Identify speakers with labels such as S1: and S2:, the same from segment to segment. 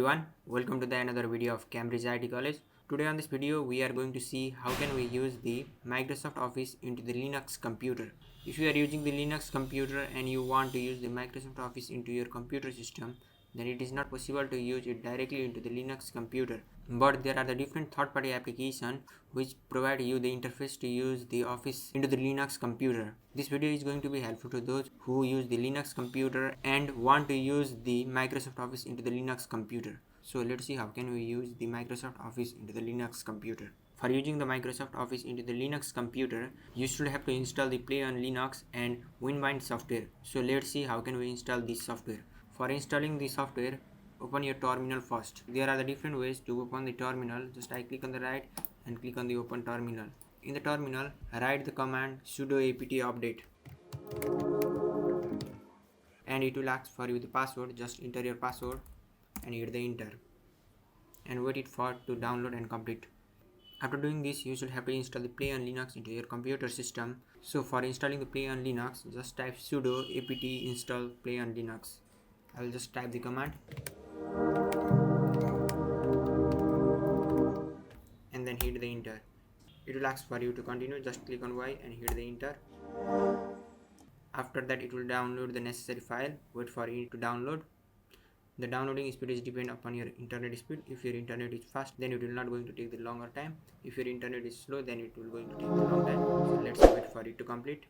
S1: everyone, welcome to the another video of Cambridge IT College. Today on this video we are going to see how can we use the Microsoft Office into the Linux computer. If you are using the Linux computer and you want to use the Microsoft Office into your computer system, then it is not possible to use it directly into the Linux computer. But there are the different third-party applications which provide you the interface to use the Office into the Linux computer. This video is going to be helpful to those who use the Linux computer and want to use the Microsoft Office into the Linux computer. So let's see how can we use the Microsoft Office into the Linux computer. For using the Microsoft Office into the Linux computer, you should have to install the PlayOnLinux and winbind software. So let's see how can we install this software. For installing the software, open your terminal first. There are the different ways to open the terminal. Just I click on the right and click on the open terminal. In the terminal, write the command sudo apt update. And it will ask for you the password. Just enter your password and hit the enter. And wait it for to download and complete. After doing this, you should have to install the PlayOnLinux into your computer system. So for installing the PlayOnLinux, just type sudo apt install PlayOnLinux. I will just type the command and then hit the enter. It will ask for you to continue. Just click on Y and hit the enter. After that, it will download the necessary file. Wait for it to download. The downloading speed is depend upon your internet speed. If your internet is fast, then it will not going to take the longer time. If your internet is slow, then it will going to take the long time. So let's wait for it to complete.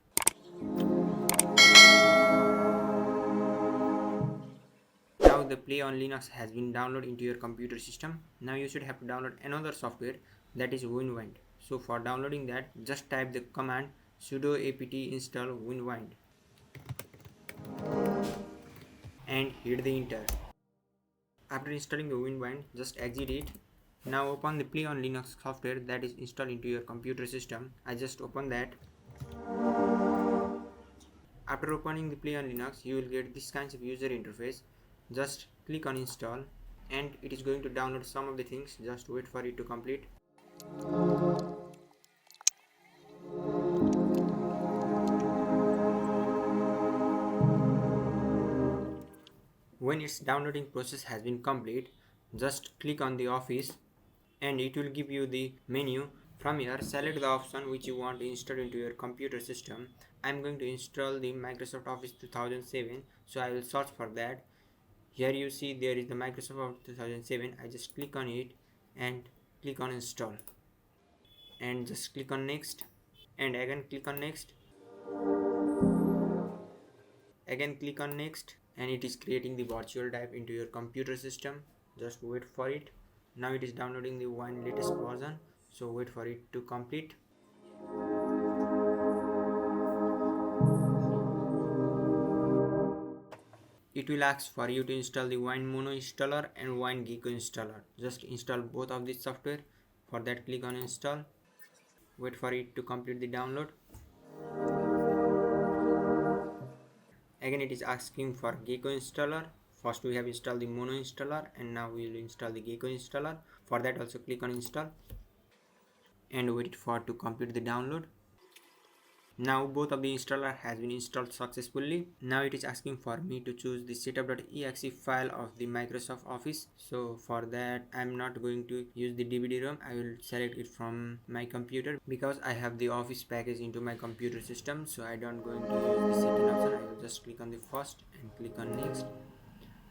S1: Now the PlayOnLinux has been downloaded into your computer system. Now you should have to download another software, that is winbind. So for downloading that, just type the command sudo apt install winbind and hit the enter. After installing the winbind, just exit it. Now open the PlayOnLinux software that is installed into your computer system. I just open that. After opening the PlayOnLinux, you will get this kind of user interface. Just click on install and it is going to download some of the things. Just wait for it to complete. When its downloading process has been complete, just click on the Office and it will give you the menu. From here, select the option which you want to install into your computer system. I am going to install the Microsoft Office 2007, so I will search for that. Here you see there is the Microsoft Office 2007. I just click on it and click on install and just click on next and again click on next. Again click on next and it is creating the virtual drive into your computer system. Just wait for it. Now it is downloading the one latest version, so wait for it to complete. It will ask for you to install the Wine Mono installer and Wine Gecko installer. Just install both of these software. For that, click on install. Wait for it to complete the download. Again it is asking for Gecko installer. First we have installed the Mono installer and now we will install the Gecko installer. For that also click on install and wait for to complete the download. Now both of the installer has been installed successfully. Now it is asking for me to choose the setup.exe file of the Microsoft Office. So for that I am not going to use the DVD-ROM. I will select it from my computer because I have the Office package into my computer system. So I don't going to use the second option. I will just click on the first and click on next.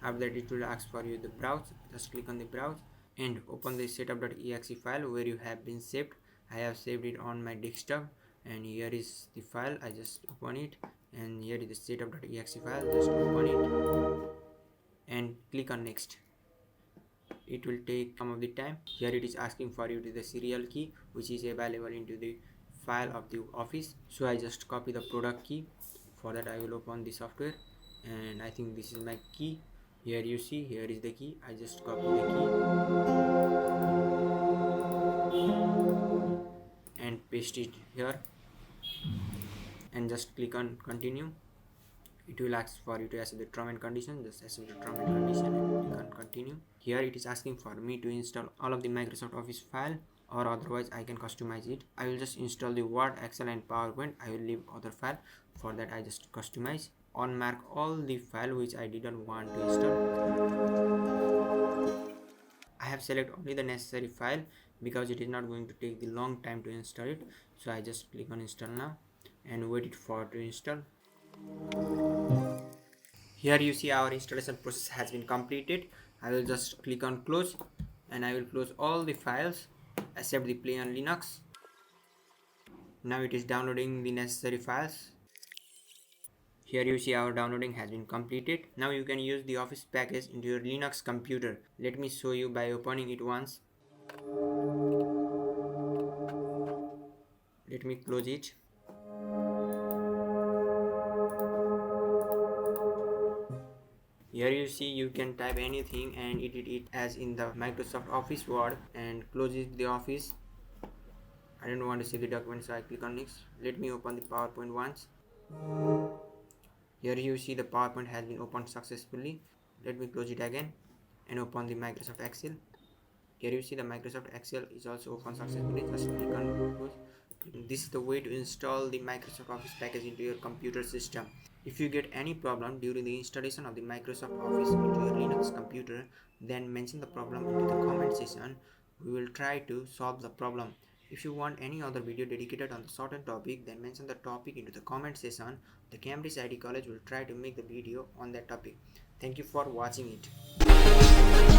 S1: After that it will ask for you the browse. Just click on the browse and open the setup.exe file where you have been saved. I have saved it on my desktop. And here is the file. I just open it and here is the setup.exe file. Just open it and click on next. It will take some of the time. Here it is asking for you to the serial key which is available into the file of the Office. So I just copy the product key. For that I will open the software and I think this is my key. Here you see, here is the key. I just copy the key and paste it here and just click on continue. It will ask for you to accept the term and condition. Just accept the term and condition and click on continue. Here it is asking for me to install all of the Microsoft Office file, or otherwise I can customize it. I will just install the Word, Excel and PowerPoint. I will leave other file. For that I just customize. Unmark all the file which I didn't want to install. I have selected only the necessary file because it is not going to take the long time to install it. So I just click on install now and wait it for to install. Here you see our installation process has been completed. I will just click on close and I will close all the files except the PlayOnLinux. Now it is downloading the necessary files. Here you see our downloading has been completed. Now you can use the Office package into your Linux computer. Let me show you by opening it once. Let me close it. Here you see you can type anything and edit it as in the Microsoft Office Word and close it the Office. I don't want to see the document, so I click on next. Let me open the PowerPoint once. Here you see the PowerPoint has been opened successfully. Let me close it again and open the Microsoft Excel. Here you see the Microsoft Excel is also opened successfully. Just click on close. This is the way to install the Microsoft Office package into your computer system. If you get any problem during the installation of the Microsoft Office into your Linux computer, then mention the problem into the comment section. We will try to solve the problem. If you want any other video dedicated on the certain topic, then mention the topic into the comment section. The Cambridge IT College will try to make the video on that topic. Thank you for watching it.